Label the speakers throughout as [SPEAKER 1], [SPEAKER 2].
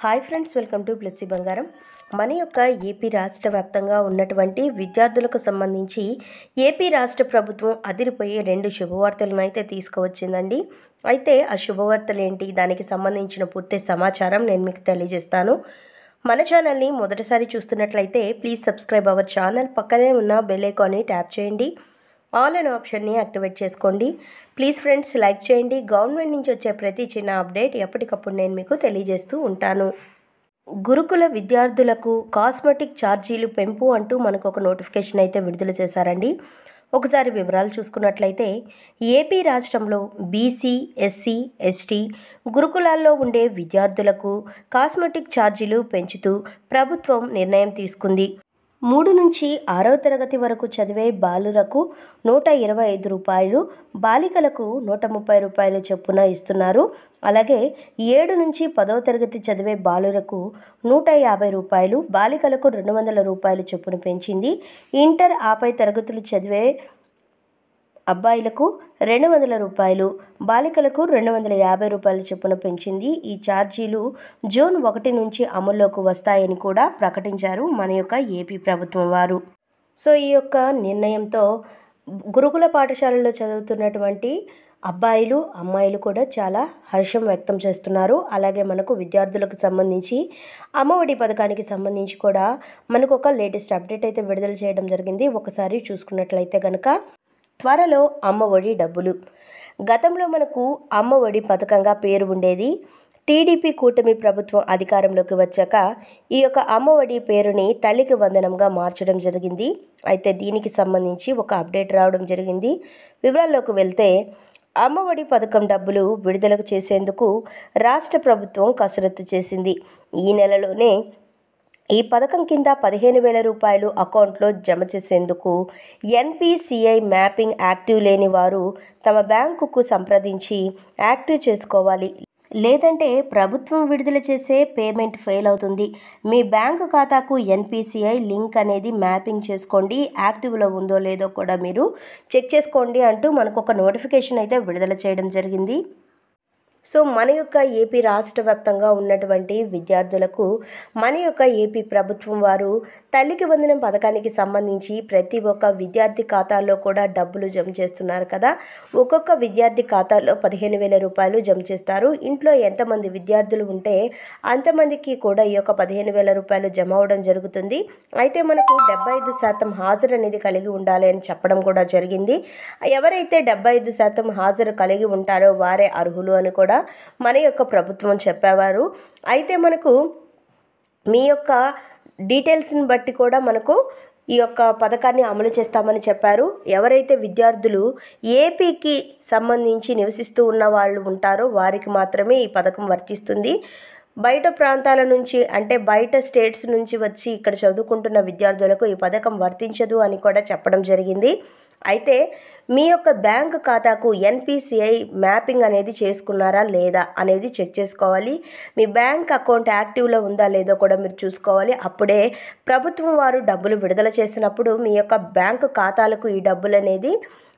[SPEAKER 1] Hi friends, welcome to Blessy బంగారం. మన యొక్క ఏపీ రాష్ట్ర వ్యాప్తంగా ఉన్నటువంటి విద్యార్థులకు సంబంధించి ఏపీ రాష్ట్ర ప్రభుత్వం అదిరిపోయే 2 శుభవార్తలను అయితే తీసుకువచ్చిందండి. అయితే ఆ శుభవార్తలు ఏంటి, దానికి సంబంధించిన పూర్తి సమాచారం నేను మీకు తెలియజేస్తాను. మన ఛానల్ని మొదటిసారి చూస్తున్నట్లయితే ప్లీజ్ సబ్స్క్రైబ్ అవర్ ఛానల్. పక్కనే ఉన్న బెల్ ఐకాన్ని ట్యాప్ చేయండి. ఆల్ అనే ఆప్షన్ని యాక్టివేట్ చేసుకోండి. ప్లీజ్ ఫ్రెండ్స్, లైక్ చేయండి. గవర్నమెంట్ నుంచి వచ్చే ప్రతి చిన్న అప్డేట్ ఎప్పటికప్పుడు నేను మీకు తెలియజేస్తూ ఉంటాను. గురుకుల విద్యార్థులకు కాస్మెటిక్ ఛార్జీలు పెంపు అంటూ మనకు ఒక నోటిఫికేషన్ అయితే విడుదల చేశారండి. ఒకసారి వివరాలు చూసుకున్నట్లయితే ఏపీ రాష్ట్రంలో బీసీ, ఎస్సీ, ఎస్టీ గురుకులాల్లో ఉండే విద్యార్థులకు కాస్మెటిక్ ఛార్జీలు పెంచుతూ ప్రభుత్వం నిర్ణయం తీసుకుంది. 3 నుంచి 6వ తరగతి వరకు చదివే బాలురకు ₹125, బాలికలకు ₹130 చొప్పున ఇస్తున్నారు. అలాగే 7 నుంచి 10వ తరగతి చదివే బాలురకు ₹150, బాలికలకు ₹200 చొప్పున పెంచింది. ఇంటర్ ఆపై తరగతులు చదివే అబ్బాయిలకు ₹200, బాలికలకు ₹250 చొప్పున పెంచింది. ఈ ఛార్జీలు జూన్ 1 నుంచి అమల్లోకి వస్తాయని కూడా ప్రకటించారు మన యొక్క ఏపీ ప్రభుత్వం వారు. సో ఈ యొక్క నిర్ణయంతో గురుకుల పాఠశాలలో చదువుతున్నటువంటి అబ్బాయిలు, అమ్మాయిలు కూడా చాలా హర్షం వ్యక్తం చేస్తున్నారు. అలాగే మనకు విద్యార్థులకు సంబంధించి అమ్మఒడి పథకానికి సంబంధించి కూడా మనకు ఒక లేటెస్ట్ అప్డేట్ అయితే విడుదల చేయడం జరిగింది. ఒకసారి చూసుకున్నట్లయితే కనుక త్వరలో అమ్మఒడి డబ్బులు. గతంలో మనకు అమ్మఒడి పథకంగా పేరు ఉండేది. టీడీపీ కూటమి ప్రభుత్వం అధికారంలోకి వచ్చాక ఈ యొక్క అమ్మఒడి పేరుని తల్లికి వందనంగా మార్చడం జరిగింది. అయితే దీనికి సంబంధించి ఒక అప్డేట్ రావడం జరిగింది. వివరాల్లోకి వెళ్తే అమ్మఒడి పథకం డబ్బులు విడుదలకు చేసేందుకు రాష్ట్ర ప్రభుత్వం కసరత్తు చేసింది. ఈ నెలలోనే ఈ పథకం కింద ₹15,000 అకౌంట్లో జమ చేసేందుకు ఎన్పిసిఐ మ్యాపింగ్ యాక్టివ్ లేని వారు తమ బ్యాంకుకు సంప్రదించి యాక్టివ్ చేసుకోవాలి. లేదంటే ప్రభుత్వం విడుదల చేసే పేమెంట్ ఫెయిల్ అవుతుంది. మీ బ్యాంకు ఖాతాకు ఎన్పిసిఐ లింక్ అనేది మ్యాపింగ్ చేసుకోండి. యాక్టివ్లో ఉందో లేదో కూడా మీరు చెక్ చేసుకోండి అంటూ మనకు ఒక నోటిఫికేషన్ అయితే విడుదల చేయడం జరిగింది. సో మన యొక్క ఏపీ రాష్ట్ర వ్యాప్తంగా ఉన్నటువంటి విద్యార్థులకు మన యొక్క ఏపీ ప్రభుత్వం వారు తల్లికి వందనం పథకానికి సంబంధించి ప్రతి ఒక్క విద్యార్థి ఖాతాలో కూడా డబ్బులు జమ చేస్తున్నారు కదా. ఒక్కొక్క విద్యార్థి ఖాతాలో ₹15,000 జమ చేస్తారు. ఇంట్లో ఎంతమంది విద్యార్థులు ఉంటే అంతమందికి కూడా ఈ యొక్క ₹15,000 జమ అవడం జరుగుతుంది. అయితే మనకు 75% హాజరు అనేది కలిగి ఉండాలి అని చెప్పడం కూడా జరిగింది. ఎవరైతే 75% హాజరు కలిగి ఉంటారో వారే అర్హులు అని కూడా మన యొక్క ప్రభుత్వం చెప్పేవారు. అయితే మనకు మీ యొక్క డీటెయిల్స్ని బట్టి కూడా మనకు ఈ యొక్క పథకాన్ని అమలు చేస్తామని చెప్పారు. ఎవరైతే విద్యార్థులు ఏపీకి సంబంధించి నివసిస్తూ ఉన్న వాళ్ళు ఉంటారో వారికి మాత్రమే ఈ పథకం వర్తిస్తుంది. బయట ప్రాంతాల నుంచి అంటే బయట స్టేట్స్ నుంచి వచ్చి ఇక్కడ చదువుకుంటున్న విద్యార్థులకు ఈ పథకం వర్తించదు అని కూడా చెప్పడం జరిగింది. అయితే మీ యొక్క బ్యాంక్ ఖాతాకు ఎన్పిసిఐ మ్యాపింగ్ అనేది చేసుకున్నారా లేదా అనేది చెక్ చేసుకోవాలి. మీ బ్యాంక్ అకౌంట్ యాక్టివ్లో ఉందా లేదో కూడా మీరు చూసుకోవాలి. అప్పుడే ప్రభుత్వం వారు డబ్బులు విడుదల చేసినప్పుడు మీ యొక్క బ్యాంకు ఖాతాలకు ఈ డబ్బులు అనేది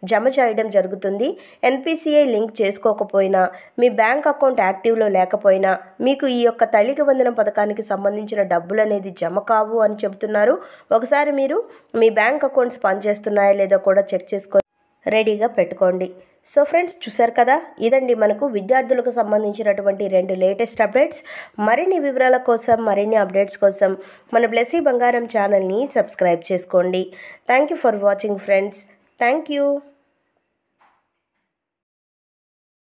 [SPEAKER 1] జమ చేయడం జరుగుతుంది. ఎన్పిసిఐ లింక్ చేసుకోకపోయినా, మీ బ్యాంక్ అకౌంట్ యాక్టివ్లో లేకపోయినా మీకు ఈ యొక్క తల్లికి వందనం పథకానికి సంబంధించిన డబ్బులు అనేది జమ కావు అని చెబుతున్నారు. ఒకసారి మీరు మీ బ్యాంక్ అకౌంట్స్ పనిచేస్తున్నాయా లేదో కూడా చెక్ చేసుకొని రెడీగా పెట్టుకోండి. సో ఫ్రెండ్స్, చూసారు కదా, ఇదండి మనకు విద్యార్థులకు సంబంధించినటువంటి 2 లేటెస్ట్ అప్డేట్స్. మరిన్ని వివరాల కోసం, మరిన్ని అప్డేట్స్ కోసం మన బ్లెస్సీ బంగారం ఛానల్ని సబ్స్క్రైబ్ చేసుకోండి. Thank you for watching friends. Thank you.